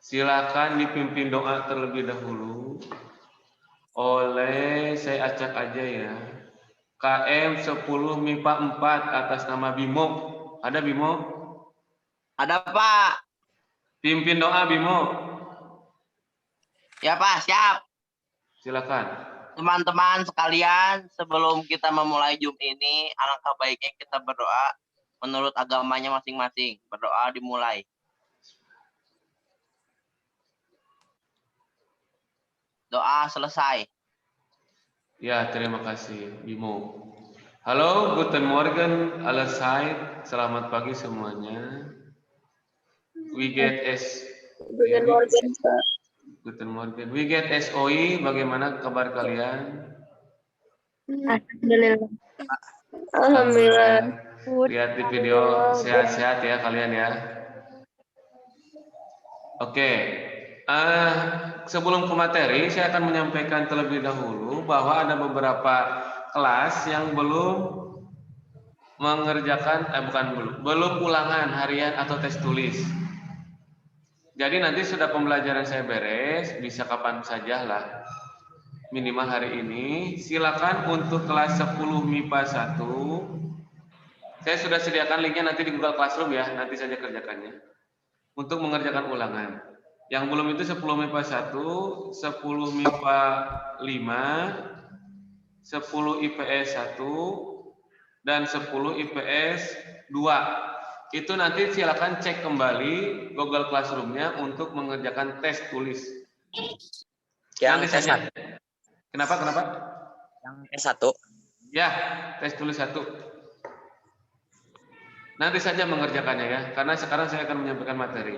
Silakan dipimpin doa terlebih dahulu oleh, saya acak aja ya, KM 10 MIPA 4 atas nama Bimo. Ada Bimo? Ada Pak. Pimpin doa Bimo. Ya Pak, siap. Silakan. Teman-teman sekalian, sebelum kita memulai Zoom ini, alangkah baiknya kita berdoa menurut agamanya masing-masing. Berdoa dimulai. Doa selesai. Ya, terima kasih Bimo. Halo, guten Morgen allerseits. Selamat pagi semuanya. We get Guten Morgen, Pak. Guten Morgen. We get SOI. Bagaimana kabar kalian? Alhamdulillah. Alhamdulillah. Lihat di video sehat-sehat ya kalian ya. Oke. Sebelum ke materi, saya akan menyampaikan terlebih dahulu bahwa ada beberapa kelas yang belum mengerjakan, belum ulangan harian atau tes tulis. Jadi nanti sudah pembelajaran saya beres, bisa kapan saja lah, minimal hari ini. Silakan untuk kelas 10 MIPA 1, saya sudah sediakan linknya nanti di Google Classroom ya, nanti saja kerjakannya. Untuk mengerjakan ulangan. Yang belum itu 10 MIPA 1, 10 MIPA 5, 10 IPS 1, dan 10 IPS 2. Itu nanti silakan cek kembali Google Classroom-nya untuk mengerjakan tes tulis. Yang tes saja. Kenapa? Yang S1. Ya, tes tulis 1. Nanti saja mengerjakannya ya, karena sekarang saya akan menyampaikan materi.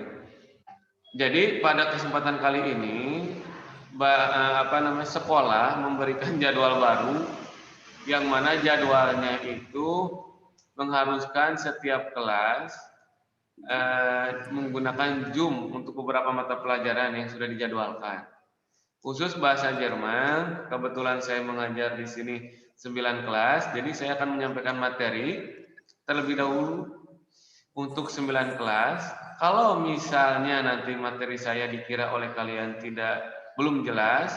Jadi pada kesempatan kali ini, sekolah memberikan jadwal baru, yang mana jadwalnya itu mengharuskan setiap kelas menggunakan Zoom untuk beberapa mata pelajaran yang sudah dijadwalkan. Khusus bahasa Jerman, kebetulan saya mengajar di sini 9 kelas, jadi saya akan menyampaikan materi terlebih dahulu untuk 9 kelas. Kalau misalnya nanti materi saya dikira oleh kalian belum jelas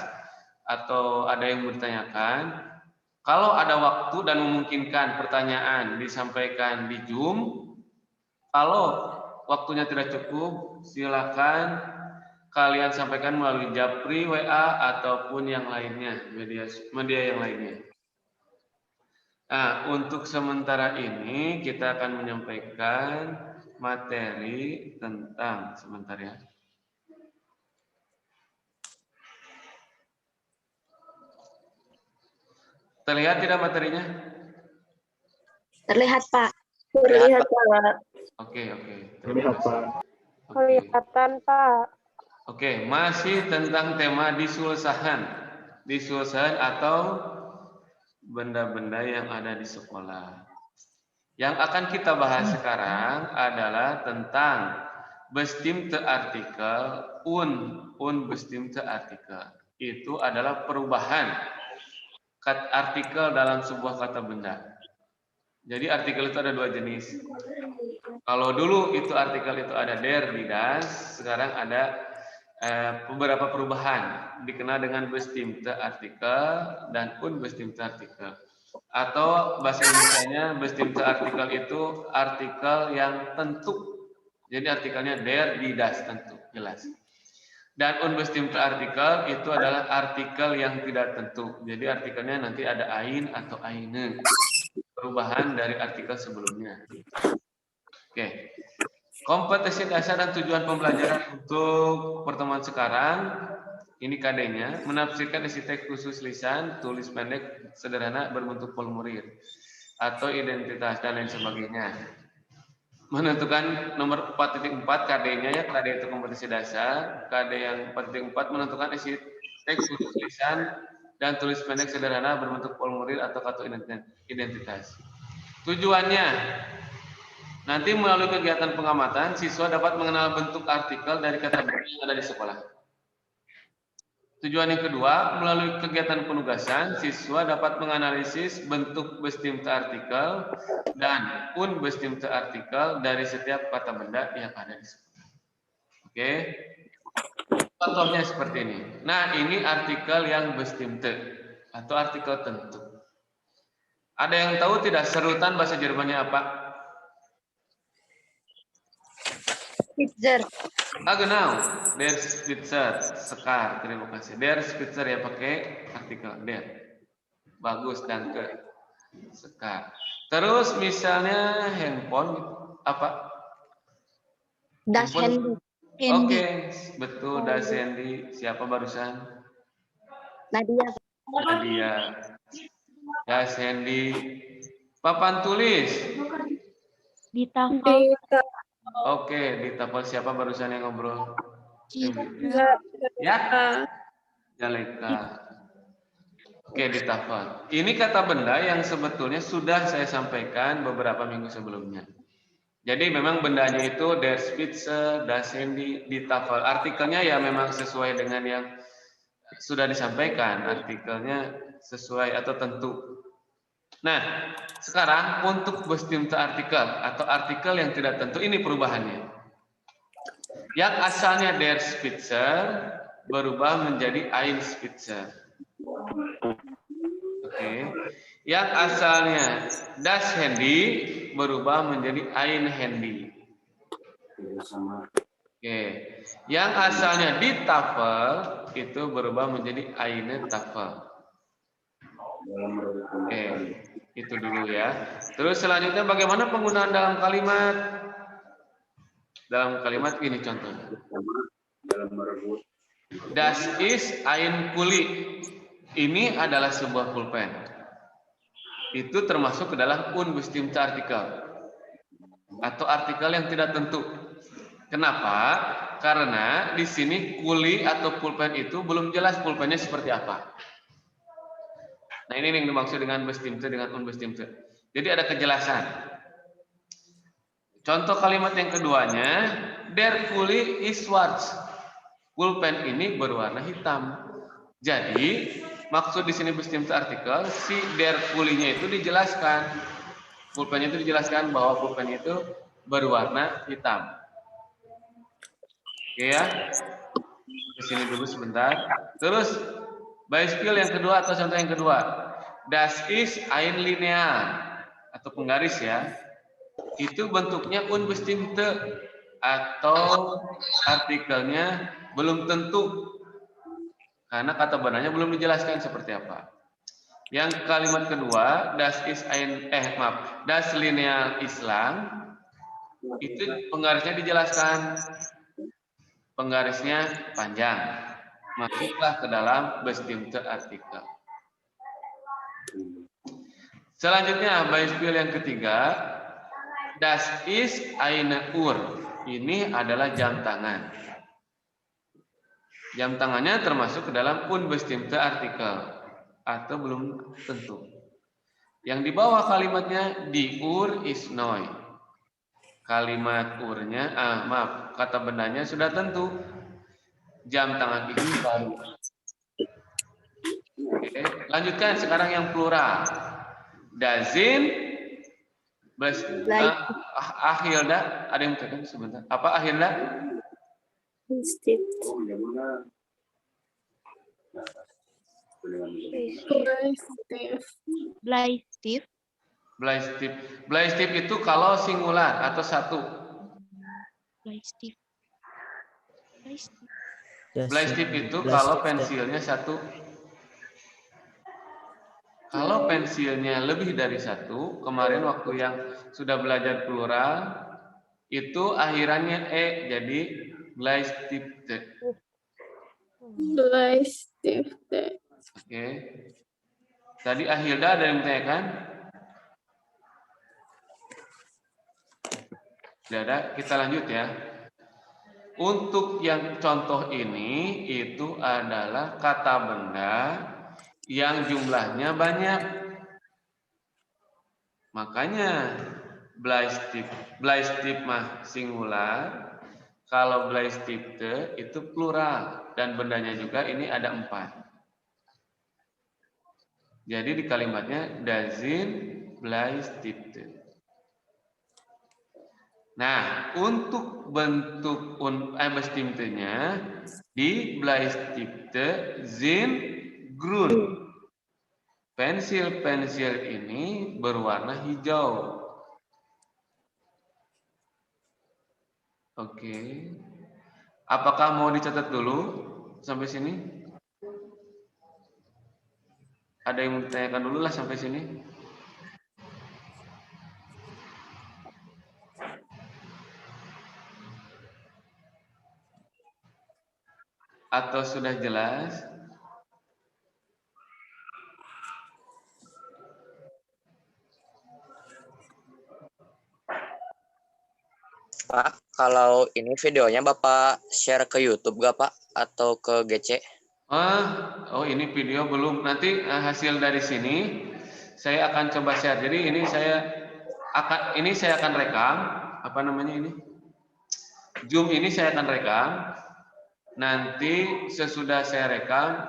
atau ada yang bertanyakan, kalau ada waktu dan memungkinkan pertanyaan disampaikan di Zoom. Kalau waktunya tidak cukup, silakan kalian sampaikan melalui Japri, WA ataupun yang lainnya, media yang lainnya. Nah, untuk sementara ini kita akan menyampaikan materi tentang, sebentar ya. Terlihat tidak materinya? Terlihat, Pak. Terlihat, Pak. Oke. Terlihat, Pak. Kelihatan, Pak. Oke, masih tentang tema disusahan. Disusahan atau benda-benda yang ada di sekolah. Yang akan kita bahas sekarang adalah tentang bestimmte Artikel, bestimmte Artikel. Itu adalah perubahan artikel dalam sebuah kata benda. Jadi artikel itu ada 2 jenis. Kalau dulu itu artikel itu ada der, di das, sekarang ada beberapa perubahan dikenal dengan bestimmte Artikel dan unbestimmte Artikel. Atau bahasa Indonesianya bestimmte Artikel itu artikel yang tentu. Jadi artikelnya der, di das, tentu, jelas. Dan unbestimmte Artikel itu adalah artikel yang tidak tentu. Jadi artikelnya nanti ada ein atau eine. Perubahan dari artikel sebelumnya. Oke. Kompetensi dasar dan tujuan pembelajaran untuk pertemuan sekarang. Ini KD-nya. Menafsirkan isi teks khusus lisan, tulis pendek, sederhana, berbentuk formulir. Atau identitas dan lain sebagainya. Menentukan nomor 4.4 KD-nya ya, KD itu kompetensi dasar. KD yang 4.4 menentukan isi teks khusus lisan dan tulis pendek sederhana berbentuk formulir atau kartu identitas. Tujuannya, nanti melalui kegiatan pengamatan, siswa dapat mengenal bentuk artikel dari kata benda yang ada di sekolah. Tujuan yang kedua, melalui kegiatan penugasan, siswa dapat menganalisis bentuk bestimmte Artikel dan unbestimmte Artikel dari setiap kata benda yang ada di sekolah. Oke. contohnya seperti ini. Nah, ini artikel yang bestimmte atau artikel tentu. Ada yang tahu tidak serutan bahasa Jermannya apa? Spitzer. Genau, der Spitzer, sekar, terima kasih. Der Spitzer ya pakai artikel der. Bagus, danke. Sekar. Terus misalnya handphone apa? Das Handy. Oke, betul das handy. Siapa barusan? Nadia. Nadia. Das handy. Papan tulis. Dita. Oke, ditapel siapa barusan yang ngobrol? Ya, Jaleka. Oke, ditafal. Ini kata benda yang sebetulnya sudah saya sampaikan beberapa minggu sebelumnya. Jadi memang bendanya itu der Spitze, das Handy, ditafal. Artikelnya ya memang sesuai dengan yang sudah disampaikan. Artikelnya sesuai atau tentu. Nah, sekarang untuk bestimmte artikel atau artikel yang tidak tentu ini perubahannya. Yang asalnya der Spitzer berubah menjadi ein Spitzer. Oke. Yang asalnya das Handy berubah menjadi ein Handy. Oke. Yang asalnya di Tafel itu berubah menjadi eine Tafel. Oke. Itu dulu ya. Terus selanjutnya bagaimana penggunaan dalam kalimat? Dalam kalimat ini contohnya. Das ist ein Kuli. Ini adalah sebuah pulpen. Itu termasuk ke dalam unbestimmte artikel atau artikel yang tidak tentu. Kenapa? Karena di sini kuli atau pulpen itu belum jelas pulpennya seperti apa. Nah, ini yang dimaksud dengan bestimmte dengan unbestimmte. Jadi ada kejelasan. Contoh kalimat yang keduanya, der Kuli is schwarz. Pulpen ini berwarna hitam. Jadi maksud di sini bestimmte artikel si der Kulinya itu dijelaskan. Pulpennya itu dijelaskan bahwa pulpen itu berwarna hitam. Oke ya. Ke sini dulu sebentar. Terus Beispiel yang kedua atau contoh yang kedua. Das ist ein lineal atau penggaris ya. Itu bentuknya unbestimmte atau artikelnya belum tentu. Karena kata bendanya belum dijelaskan seperti apa. Yang kalimat kedua, das ist ein das lineal Islam itu penggarisnya dijelaskan. Penggarisnya panjang. Masuklah ke dalam bestimmte artikel. Selanjutnya Beispiel yang ketiga, das ist eine Uhr. Ini adalah jam tangan. Jam tangannya termasuk ke dalam unbestimmte artikel atau belum tentu. Yang di bawah kalimatnya die Uhr ist neu. Kalimat urnya, kata bendanya sudah tentu. Jam tangan ini baru. Oke, lanjutkan sekarang yang plural. Dazin, Ahilda, ada yang tekan sebentar. Apa Ahilda? Bleistif itu kalau singular atau satu. Bleistif itu kalau pensilnya satu. Kalau pensilnya lebih dari satu, kemarin waktu yang sudah belajar plural, itu akhirannya jadi Bleistifte. Oke. Tadi Ahilda ada yang bertanyakan? Tidak ada, kita lanjut ya. Untuk yang contoh ini itu adalah kata benda yang jumlahnya banyak. Makanya Bleistif mah singular, kalau Bleistifte itu plural dan bendanya juga ini ada 4. Jadi di kalimatnya Dazin Bleistifte. Nah, untuk bentuk bestimtenya di Bleistiftte sind grün. Pensil-pensil ini berwarna hijau. Oke. Apakah mau dicatat dulu sampai sini? Ada yang mau ditanyakan dulu lah sampai sini? Atau sudah jelas? Pak, kalau ini videonya Bapak share ke YouTube gak Pak? Atau ke GC? Oh ini video belum. Nanti hasil dari sini saya akan coba share. Jadi ini saya akan rekam. Apa namanya ini? Zoom ini saya akan rekam. Nanti sesudah saya rekam,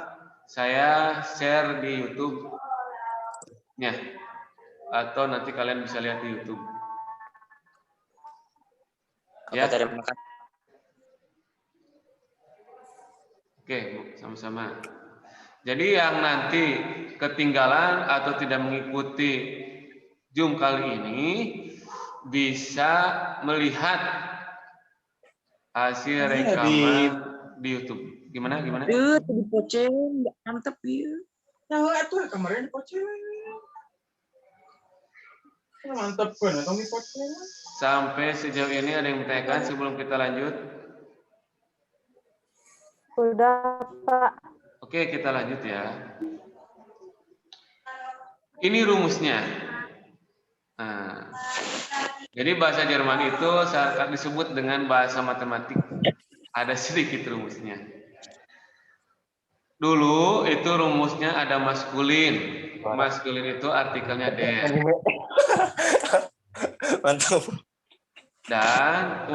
saya share di YouTube-nya. Atau nanti kalian bisa lihat di YouTube. Oke, terima kasih. Oke, sama-sama. Jadi yang nanti ketinggalan atau tidak mengikuti Zoom kali ini bisa melihat hasil rekaman di YouTube. Gimana? Di poceng, mantep ya. Nah, itu kemarin di poceng. Mantep kan, atau di poceng. Sampai sejauh ini ada yang bertanyakan sebelum kita lanjut? Sudah, Pak. Oke, kita lanjut ya. Ini rumusnya. Nah, jadi bahasa Jerman itu sangat disebut dengan bahasa matematik. Ada sedikit rumusnya. Dulu itu rumusnya ada maskulin. Maskulin itu artikelnya der. Mantap. Dan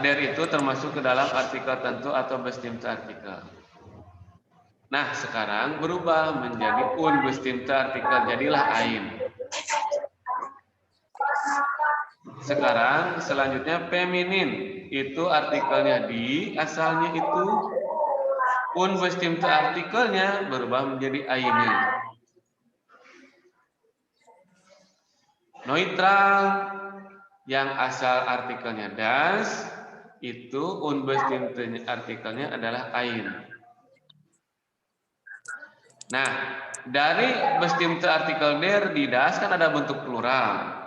der itu termasuk ke dalam artikel tentu atau bestimmte artikel. Nah, sekarang berubah menjadi unbestimmte artikel, jadilah ein. Sekarang selanjutnya feminin, itu artikelnya di, asalnya itu unbestimmte artikelnya berubah menjadi eine. Neutral yang asal artikelnya das, itu unbestimmte artikelnya adalah ein. Nah, dari bestimmte artikel der di das kan ada bentuk plural.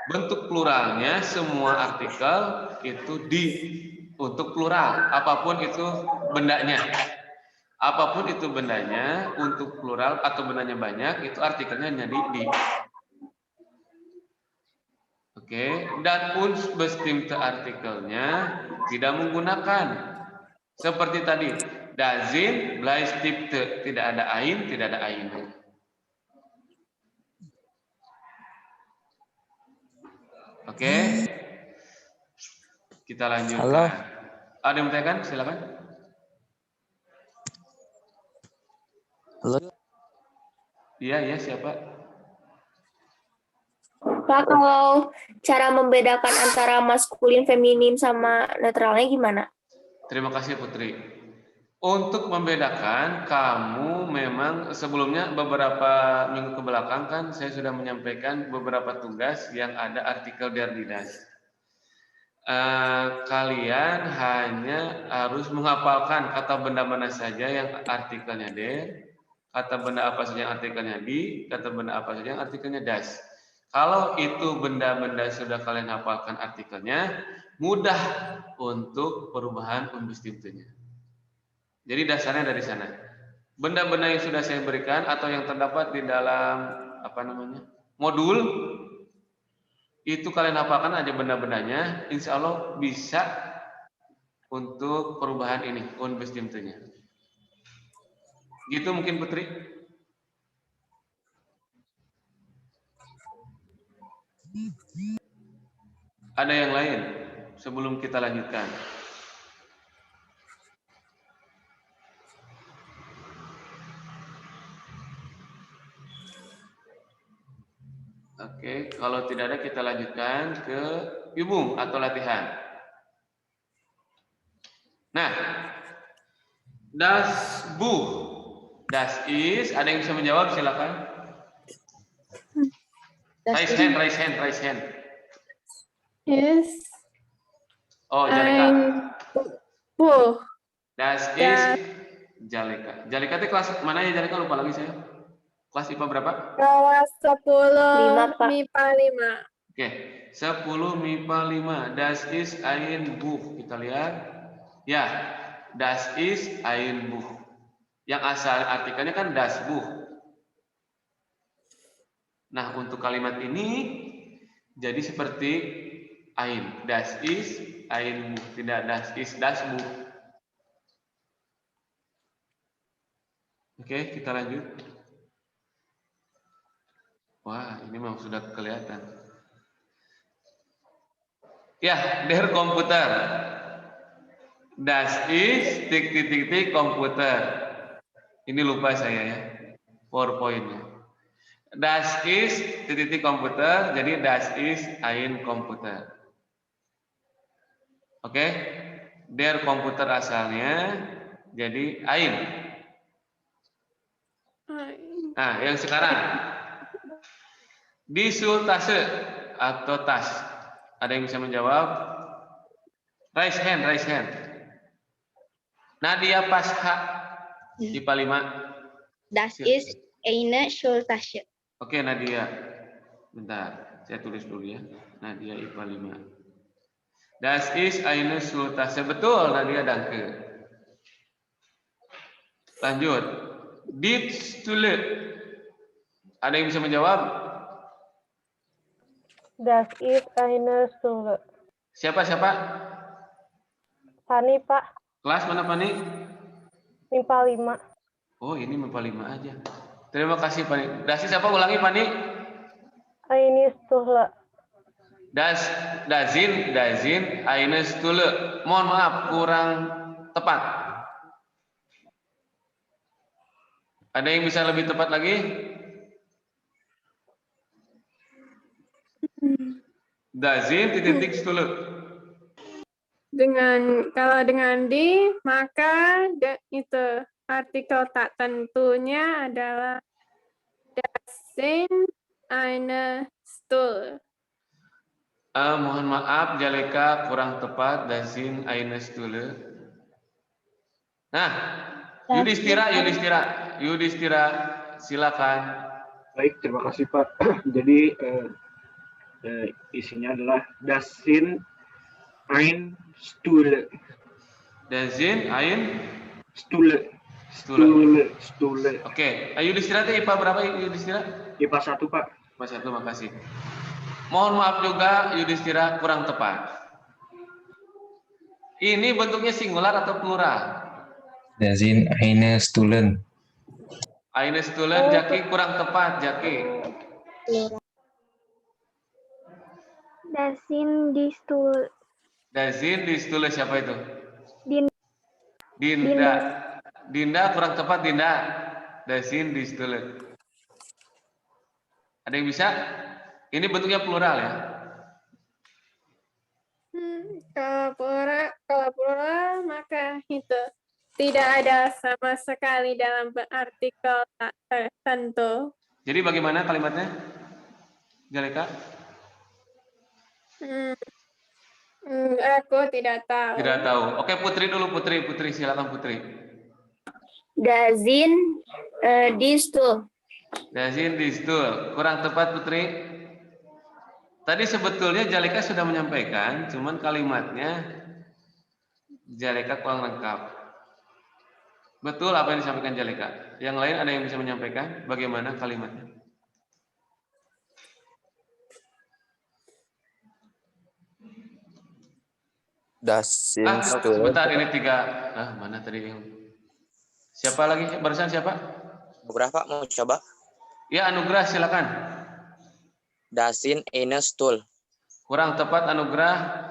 Bentuk pluralnya semua artikel itu di untuk plural, apapun itu bendanya. Apapun itu bendanya untuk plural atau bendanya banyak itu artikelnya hanya di. Oke, dan unbestimmte artikelnya tidak menggunakan seperti tadi. Dazin, Bleistiftte, tidak ada ein, tidak ada eine. Oke, kita lanjutkan. Halo. Ada yang bertanya? Silakan. Halo. Iya, siapa? Pak, kalau cara membedakan antara maskulin, feminin, sama netralnya gimana? Terima kasih Putri. Untuk membedakan, kamu memang sebelumnya beberapa minggu kebelakang kan saya sudah menyampaikan beberapa tugas yang ada artikel der di das. Kalian hanya harus menghafalkan kata benda mana saja yang artikelnya der, kata benda apa saja yang artikelnya di, kata benda apa saja yang artikelnya das. Kalau itu benda-benda sudah kalian hafalkan artikelnya, mudah untuk perubahan unbestimmtenya. Jadi dasarnya dari sana. Benda-benda yang sudah saya berikan atau yang terdapat di dalam modul itu kalian hafalkan aja benda-bendanya, insya Allah bisa untuk perubahan ini unbestimmtenya. Gitu mungkin Putri. Ada yang lain sebelum kita lanjutkan? Oke, kalau tidak ada kita lanjutkan ke Übung atau latihan. Nah, das Buch. Das ist, ada yang bisa menjawab silakan. Raise hand. Yes. Oh, Jalika. Buch. Das ist Jalika. Jalika itu kelas mana ya Jalika? Lupa lagi saya. Kelas IPA berapa? Kelas 10 5, Pak. MIPA 5. Oke, 10 MIPA 5. Das ist ein Buch. Kita lihat. Ya, das ist ein Buch. Yang asal artikelnya kan das Buch. Nah, untuk kalimat ini jadi seperti ein. Das ist ein Buch. Tidak das ist das Buch. Oke, kita lanjut. Wah, ini memang sudah kelihatan. Ya, der Komputer. Das ist komputer. Ini lupa saya ya, PowerPoint-nya. Das ist komputer, jadi das ist ein Komputer. Oke, der Komputer asalnya jadi ein. Nah, yang sekarang die Schultasche atau tas. Ada yang bisa menjawab? Raise hand. Nadia Pasha. IPA 5. Das ist eine Schultasche. Oke, Nadia. Bentar, saya tulis dulu ya. Nadia IPA 5. Das ist eine Schultasche. Betul, Nadia, danke. Lanjut. Die Stühle. Ada yang bisa menjawab? Das ist eine Schule. Siapa? Pani, Pak. Kelas mana, Pani? MIPA 5. Oh, ini MIPA 5 aja. Terima kasih, Pani. Das ist apa? Ulangi, Pani. Eine Schule. Dazin, eine Stule. Mohon maaf, kurang tepat. Ada yang bisa lebih tepat lagi? Dazin, Stule. Kalau dengan di, maka itu artikel tak tentunya adalah das sind eine Stuhl. Mohon maaf, Jaleka kurang tepat. Das sind eine Stule. Nah, Yudhistira, silakan. Baik, terima kasih Pak. Jadi isinya adalah das sind ein Stuhl. Das sind ein Stuhl. Oke, Yudhistira itu IPA berapa, Yudhistira? IPA 1, Pak. IPA 1, makasih. Mohon maaf juga, Yudhistira kurang tepat. Ini bentuknya singular atau plural? Das sind eine Stullen. Eine Stullen, Jaki kurang tepat, Jaki. Das sind die Stuhl. Das sind die Stule, siapa itu? Dinda. Dinda kurang tepat, Dinda. Das sind die Stule. Ada yang bisa? Ini bentuknya plural ya. Kalau plural maka itu tidak ada sama sekali dalam artikel tak tertentu. Jadi bagaimana kalimatnya, Jaleka? Aku tidak tahu. Tidak tahu. Oke, Putri dulu, Putri silakan Putri. Das sind die Stuhl. Das sind die Stuhl. Kurang tepat, Putri. Tadi sebetulnya Jaleka sudah menyampaikan, cuman kalimatnya Jaleka kurang lengkap. Betul apa yang disampaikan Jaleka? Yang lain ada yang bisa menyampaikan bagaimana kalimatnya? Das sind Sebentar, ini 3. Mana tadi yang? Siapa lagi? Barusan siapa? Berapa mau coba? Ya, Anugrah silakan. Das sind eine Stuhl. Kurang tepat, Anugrah.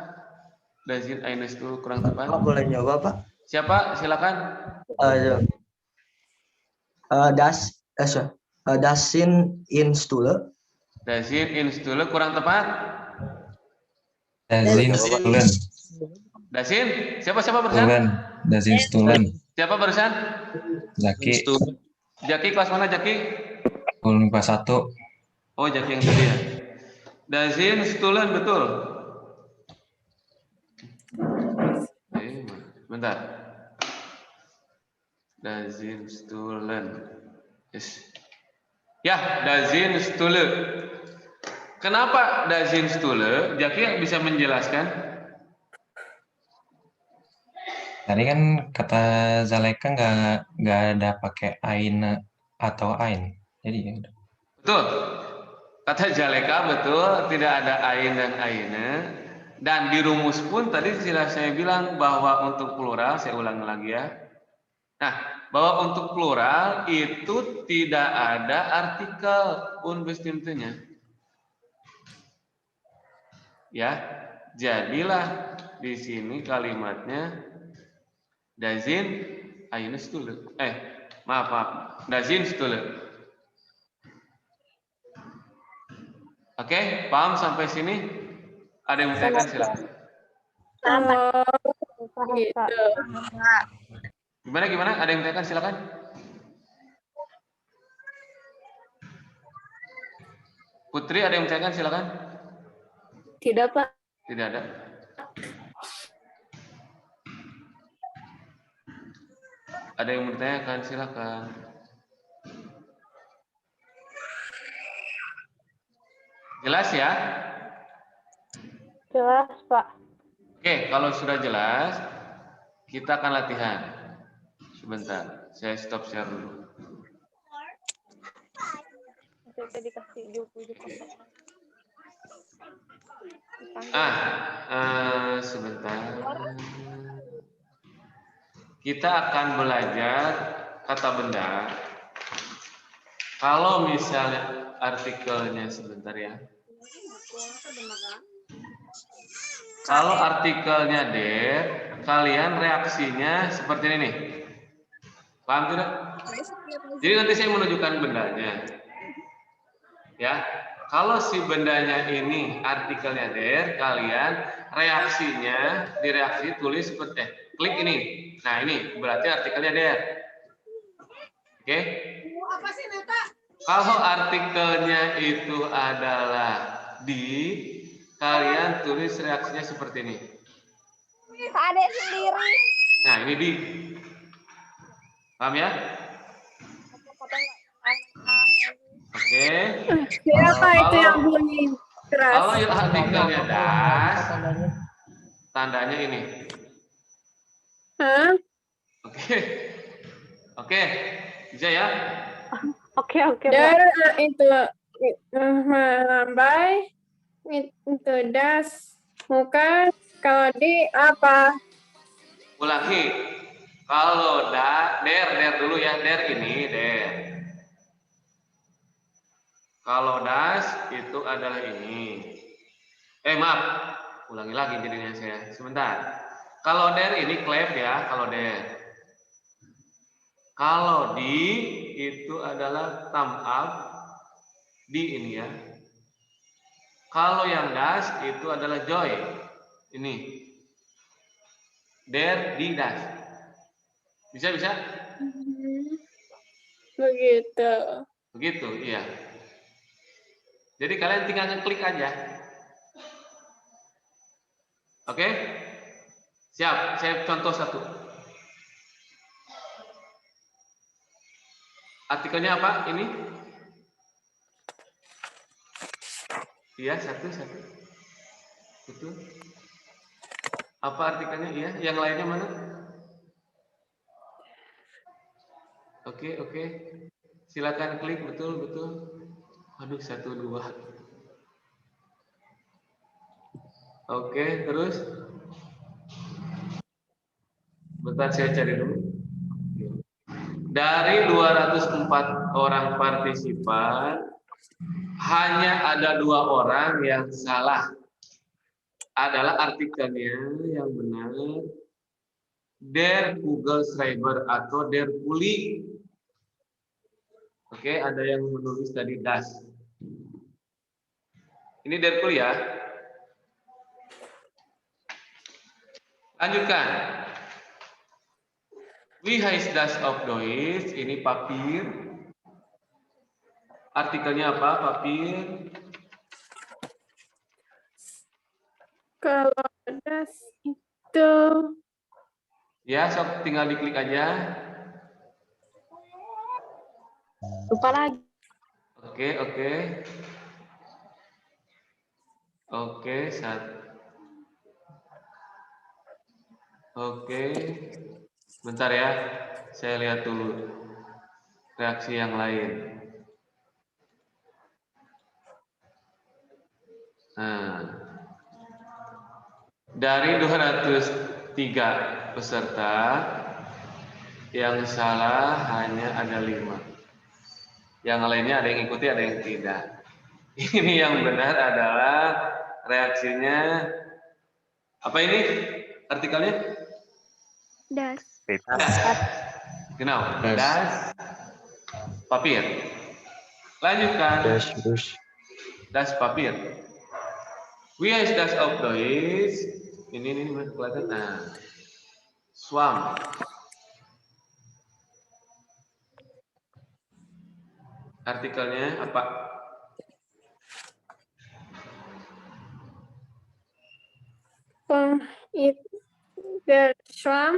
Das sind eine Stuhl kurang tepat. Pak, boleh nyoba, Pak? Siapa? Silakan. Das sind in Stuhl. Das sind Instule kurang tepat. Das sind Stulen. Dasin, siapa barusan? Stulen. Das sind Stulen. Siapa barusan? Zaki. Jaki kelas mana Jaki? Kulun kelas 1. Oh Jaki yang tadi ya. Dasin Stulen betul. Bentar. Dasin Stulen. Yes. Ya, Dasin Stule. Kenapa Dasin Stule? Jaki bisa menjelaskan? Tadi kan kata Zaleka nggak ada pakai ain atau ain. Jadi ya udah. Betul. Kata Zaleka betul, tidak ada ain dan aine. Dan di rumus pun tadi sudah saya bilang bahwa untuk plural, saya ulang lagi ya. Nah, bahwa untuk plural itu tidak ada artikel unbestimmtnya. Ya, jadilah di sini kalimatnya Dazin eine Stule. Maaf. Dazin Stule. Oke, paham sampai sini? Ada yang mau silakan. Oh, gitu. Gimana? Ada yang mau silakan. Putri, ada yang mau silakan. Tidak, Pak. Tidak ada. Ada yang bertanyakan, silakan. Jelas ya? Jelas, Pak. Oke, kalau sudah jelas, kita akan latihan. Sebentar, saya stop share dulu. Dikasih sebentar. Kita akan belajar kata benda. Kalau misalnya artikelnya sebentar ya. Kalau artikelnya der, kalian reaksinya seperti ini nih. Paham tidak? Jadi nanti saya menunjukkan bendanya. Ya, kalau si bendanya ini artikelnya der, kalian reaksinya di reaksi tulis seperti klik ini. Nah ini berarti artikelnya der. Oke? Kalau artikelnya itu adalah di, kalian tulis reaksinya seperti ini. Ada sendiri. Nah ini di. Paham ya? Oke. Siapa itu yang bunyi keras? Kalau yang artikelnya das, tandanya ini. Hah? Oke. Bisa ya? Oke. Der itu melambai, itu das muka. Kalau di apa? Ulangi. Kalau der dulu ya, der ini der. Kalau das itu adalah ini. Maaf, ulangi lagi jadinya saya. Sebentar. Kalau der ini klep ya, kalau der. Kalau di itu adalah thumb up, di ini ya. Kalau yang das itu adalah joy, ini. Der, di, das. Bisa? Begitu, iya. Jadi kalian tinggal ngeklik aja. Oke? Siap, saya contoh satu. Artikelnya apa? Ini? Iya, satu. Betul. Apa artikelnya? Iya, yang lainnya mana? Oke. Silakan klik, betul. Aduh, 1, 2. Oke, terus. Bentar saya cari dulu. Dari 204 orang partisipan, hanya ada 2 orang yang salah. Adalah artikelnya yang benar. Der Kugelschreiber atau der Kuli. Oke, ada yang menulis tadi das. Ini dari kuliah. Lanjutkan. Wie heißt das auf Deutsch? Ini papir. Artikelnya apa? Papir. Kalau das itu Ya, sok tinggal diklik aja. Lupa lagi. Oke. Oke, Oke. Bentar ya. Saya lihat dulu reaksi yang lain. Nah, dari 203 peserta, yang salah hanya ada 5. Yang lainnya ada yang ikuti, ada yang tidak. Ini yang benar adalah reaksinya. Apa ini artikelnya? Das. Genau, das papir. Lanjutkan. Das papir. Wie heißt das auf Deutsch? Ini kelihatan. Nah, Schwamm. Artikelnya apa? Der Schwamm,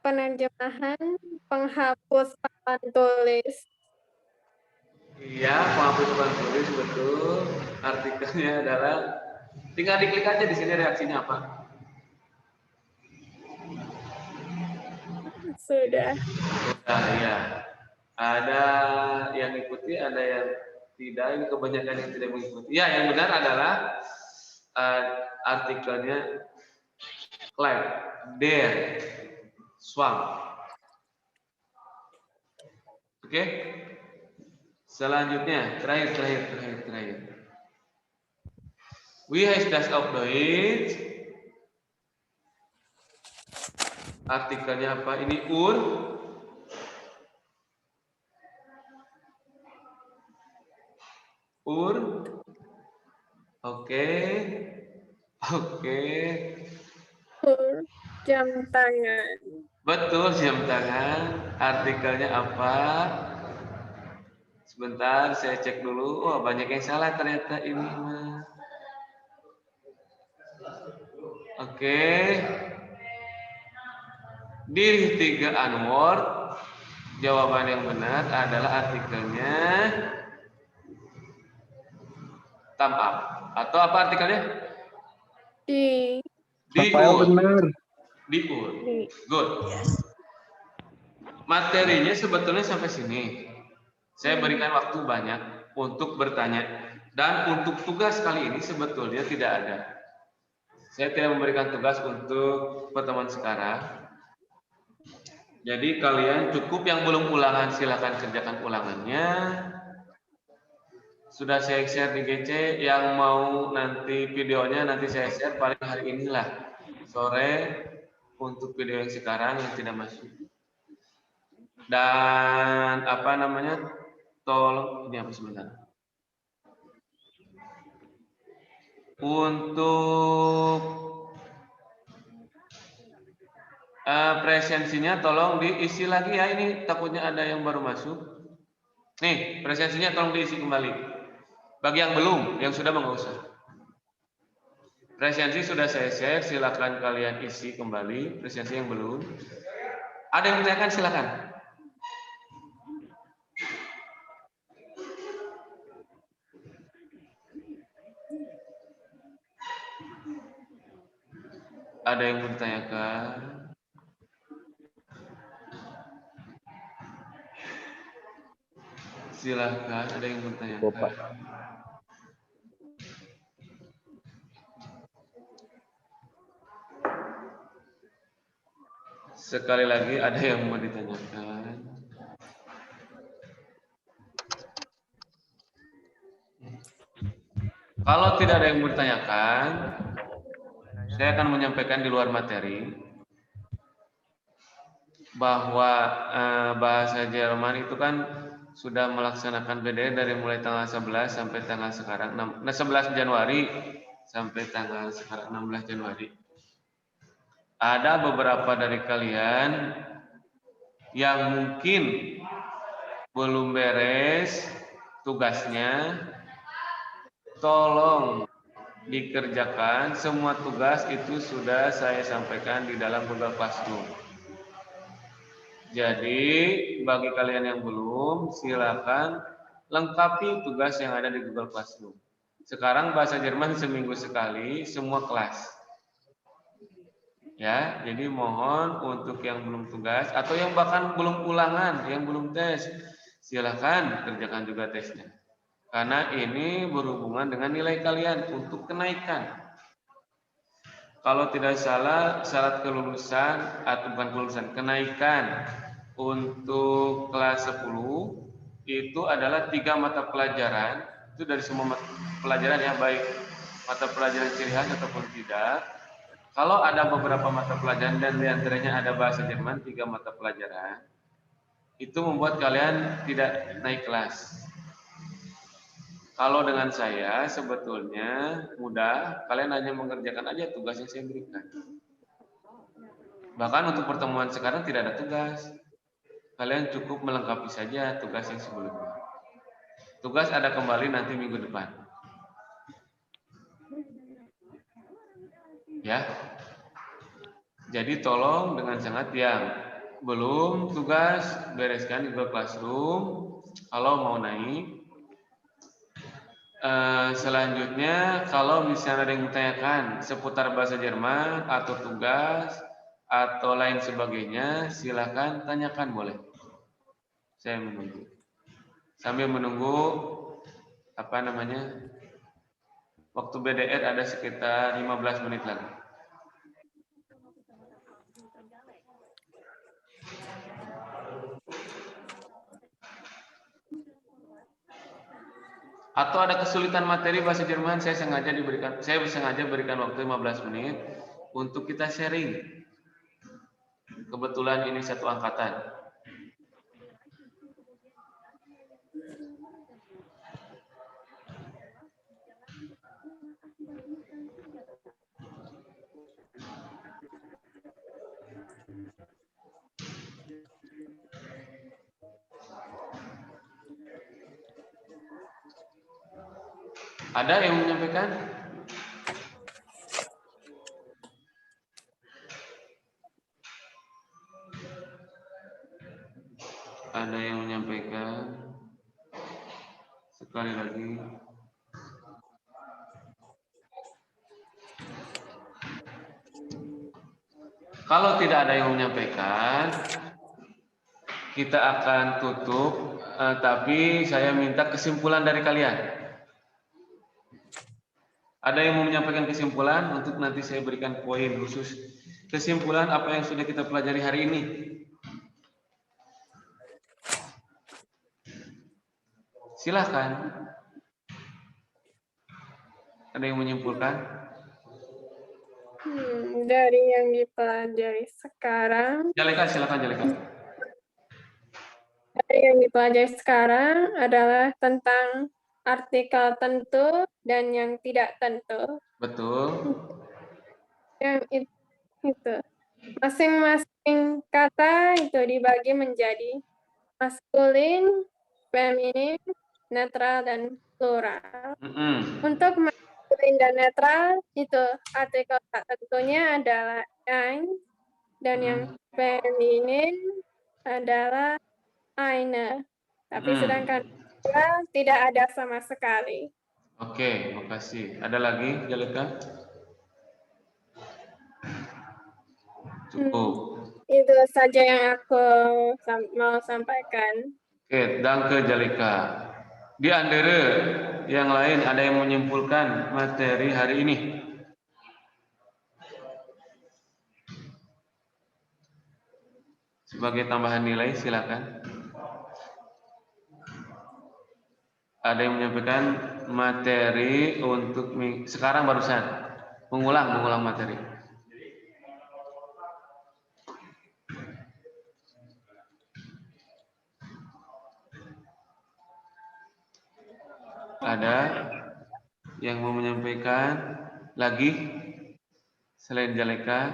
penerjemahan, penghapus papan tulis. Iya, penghapus papan tulis betul. Artikelnya adalah, tinggal diklik aja di sini reaksinya apa. Sudah. Nah, ya. Ada yang ikuti, ada yang tidak. Ini kebanyakan yang tidak mengikuti. Ya, yang benar adalah artikelnya Klein, der, Schwamm. Oke. Selanjutnya, terakhir. Wie heißt das auf Deutsch? Artikelnya apa? Ini Oke. Jam tangan. Betul, jam tangan. Artikelnya apa? Sebentar, saya cek dulu. Oh, banyak yang salah ternyata ini mah. Oke. Die richtige Antwort. Jawaban yang benar adalah artikelnya thumb up. Atau apa artikelnya? Di benar. Good. Materinya sebetulnya sampai sini. Saya berikan waktu banyak untuk bertanya. Dan untuk tugas kali ini sebetulnya tidak ada. Saya tidak memberikan tugas untuk pertemuan sekarang. Jadi kalian cukup yang belum ulangan silakan kerjakan ulangannya. Sudah saya share di GC, yang mau nanti videonya nanti saya share paling hari inilah sore untuk video yang sekarang yang tidak masuk. Dan apa namanya? Tolong ini apa sebentar. Untuk presensinya tolong diisi lagi ya, ini takutnya ada yang baru masuk. Nih, presensinya tolong diisi kembali. Bagi yang belum, yang sudah nggak usah. Presensi sudah saya share, silakan kalian isi kembali. Presensi yang belum. Ada yang bertanyakan silakan. Ada yang bertanyakan. Silakan, ada yang bertanyakan. Sekali lagi, ada yang mau ditanyakan? Kalau tidak ada yang bertanyakan, saya akan menyampaikan di luar materi bahwa bahasa Jerman itu kan sudah melaksanakan BDR dari mulai tanggal 11 sampai tanggal sekarang 11 Januari sampai tanggal sekarang 16 Januari. Ada beberapa dari kalian yang mungkin belum beres tugasnya, tolong dikerjakan. Semua tugas itu sudah saya sampaikan di dalam Google Classroom. Jadi bagi kalian yang belum, silakan lengkapi tugas yang ada di Google Classroom. Sekarang bahasa Jerman seminggu sekali semua kelas. Ya, jadi mohon untuk yang belum tugas atau yang bahkan belum ulangan, yang belum tes, silakan kerjakan juga tesnya. Karena ini berhubungan dengan nilai kalian untuk kenaikan. Kalau tidak salah, syarat kelulusan atau bukan kelulusan, kenaikan untuk kelas 10 itu adalah 3 mata pelajaran. Itu dari semua mata pelajaran ya, baik mata pelajaran ciri khas ataupun tidak. Kalau ada beberapa mata pelajaran dan diantaranya ada bahasa Jerman 3 mata pelajaran, itu membuat kalian tidak naik kelas. Kalau dengan saya sebetulnya mudah, kalian hanya mengerjakan aja tugas yang saya berikan. Bahkan untuk pertemuan sekarang tidak ada tugas. Kalian cukup melengkapi saja tugas yang sebelumnya. Tugas ada kembali nanti minggu depan. Ya. Jadi tolong dengan sangat yang belum tugas bereskan di Google Classroom. Kalau mau naik. Selanjutnya kalau misalnya ada yang bertanyakan seputar bahasa Jerman atau tugas atau lain sebagainya, silakan tanyakan boleh. Saya menunggu. Sambil menunggu waktu BDR ada sekitar 15 menit lagi. Atau ada kesulitan materi bahasa Jerman, saya sengaja berikan waktu 15 menit untuk kita sharing. Kebetulan ini satu angkatan. Ada yang menyampaikan? Ada yang menyampaikan? Sekali lagi. Kalau tidak ada yang menyampaikan, kita akan tutup, tapi saya minta kesimpulan dari kalian. Ada yang mau menyampaikan kesimpulan untuk nanti saya berikan poin khusus. Kesimpulan apa yang sudah kita pelajari hari ini. Silahkan. Ada yang menyimpulkan? Dari yang dipelajari sekarang. Jaleka, silakan Jaleka. Dari yang dipelajari sekarang adalah tentang artikel tentu dan yang tidak tentu. Betul. Yang itu. Masing-masing kata itu dibagi menjadi maskulin, feminin, netral, dan plural. Untuk maskulin dan netral itu artikel tak tentunya adalah ein, dan yang feminin adalah eine. Tapi sedangkan tidak ada sama sekali. Oke, makasih. Ada lagi, Jaleka? Cukup. Itu saja yang aku mau sampaikan. Oke, danke Jaleka. Di antara yang lain ada yang menyimpulkan materi hari ini? Sebagai tambahan nilai, silakan. Ada yang menyampaikan materi untuk sekarang barusan mengulang materi. Ada yang mau menyampaikan lagi selain Zaleka?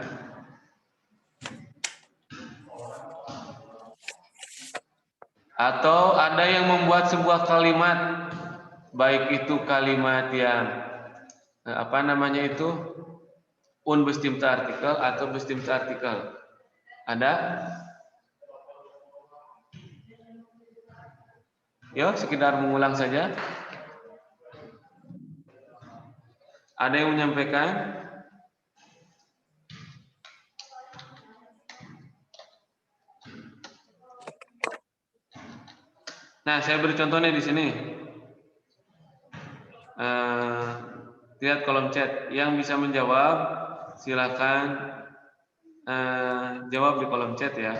Atau ada yang membuat sebuah kalimat, baik itu kalimat yang apa namanya itu unbestimmte artikel atau bestimmte artikel? Ada? Yuk, sekedar mengulang saja. Ada yang menyampaikan? Nah, saya beri contohnya di sini. Lihat kolom chat. Yang bisa menjawab, silakan jawab di kolom chat ya.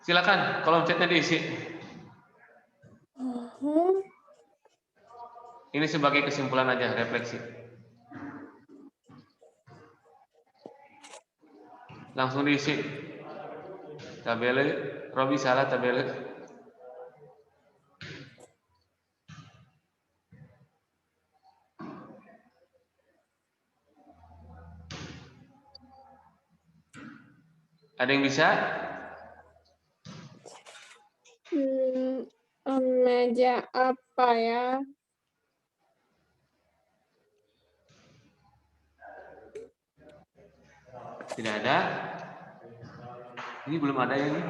Silakan, kolom chatnya diisi. Ini sebagai kesimpulan aja, refleksi. Langsung diisi. Tabele, Robi salah tabele. Ada yang bisa? Meja apa ya? Tidak ada. Ini belum ada ya ini.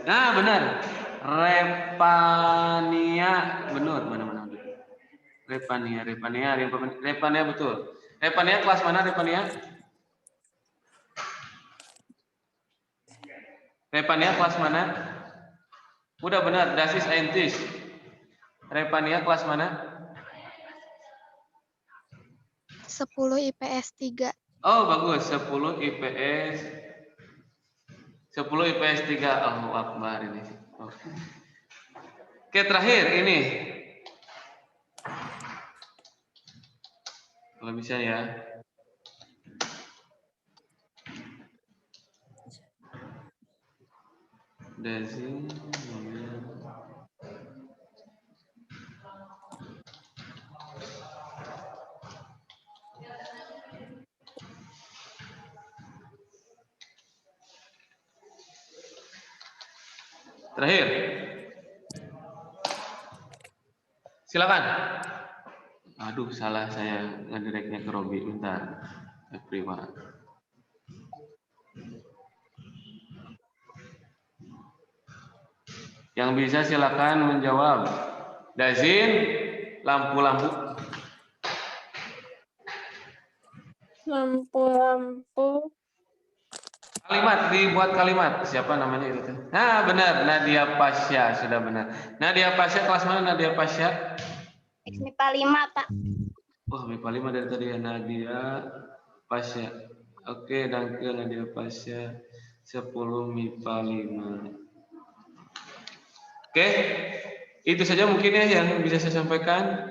Nah, benar. Repania, benar, mana. Repania betul. Repania kelas mana Repania? Repania kelas mana? Udah benar, das ist ein Tisch. Repania kelas mana? 10 IPS 3. Oh, bagus. 10 IPS 3. Allahu Akbar ini. Oke, terakhir ini. Kalau bisa ya. Dasi. Terakhir. Silakan. Aduh, salah saya ngedireknya ke Robi. Bentar. Prima. Yang bisa silakan menjawab. Dazin, lampu-lampu. Lampu-lampu. Kalimat, dibuat kalimat. Siapa namanya itu? Nah, benar. Nadia Pasya, sudah benar. Nadia Pasya kelas mana Nadia Pasya? MIPA 5, Pak. Wah, MIPA 5 dari tadi ya. Nadia Pasya. Oke, danke Nadia Pasya. 10 MIPA 5. Oke, itu saja mungkin ya yang bisa saya sampaikan.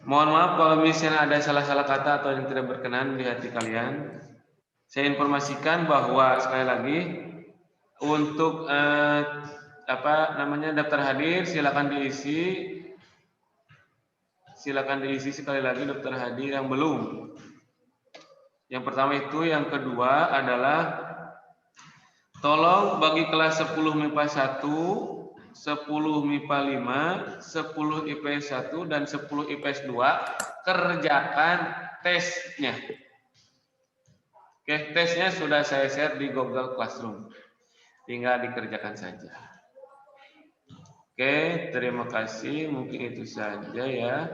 Mohon maaf kalau misalnya ada salah-salah kata atau yang tidak berkenan di hati kalian. Saya informasikan bahwa sekali lagi untuk daftar hadir silakan diisi. Silakan diisi sekali lagi daftar hadir yang belum. Yang pertama itu, yang kedua adalah tolong bagi kelas 10 MIPA 1, 10 MIPA 5, 10 IPS 1 dan 10 IPS 2 kerjakan tesnya. Oke, tesnya sudah saya share di Google Classroom. Tinggal dikerjakan saja. Oke, terima kasih. Mungkin itu saja ya.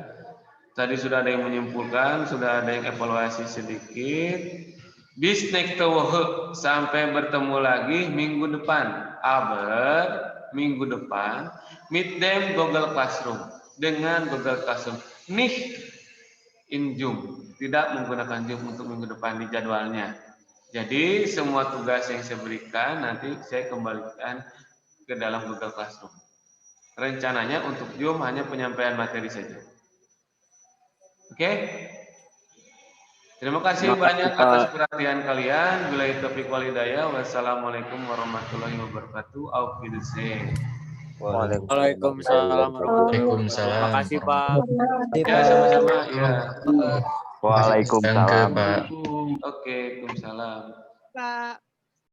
Tadi sudah ada yang menyimpulkan, sudah ada yang evaluasi sedikit. Bis nächste Woche, sampai bertemu lagi minggu depan. Aber minggu depan mit dem Google Classroom, dengan Google Classroom. Nicht in Zoom, tidak menggunakan Zoom untuk minggu depan di jadwalnya. Jadi semua tugas yang saya berikan nanti saya kembalikan ke dalam Google Classroom. Rencananya untuk Zoom hanya penyampaian materi saja. Oke? Terima kasih banyak atas perhatian kalian. Billahi taufiq wal hidayah. Wassalamualaikum warahmatullahi wabarakatuh. Auf Wiedersehen. Waalaikumsalam. Waalaikumsalam. Terima kasih Pak. Ya, sama-sama. Ya. Waalaikumsalam, Pak. Oke, Waalaikumsalam. Pak.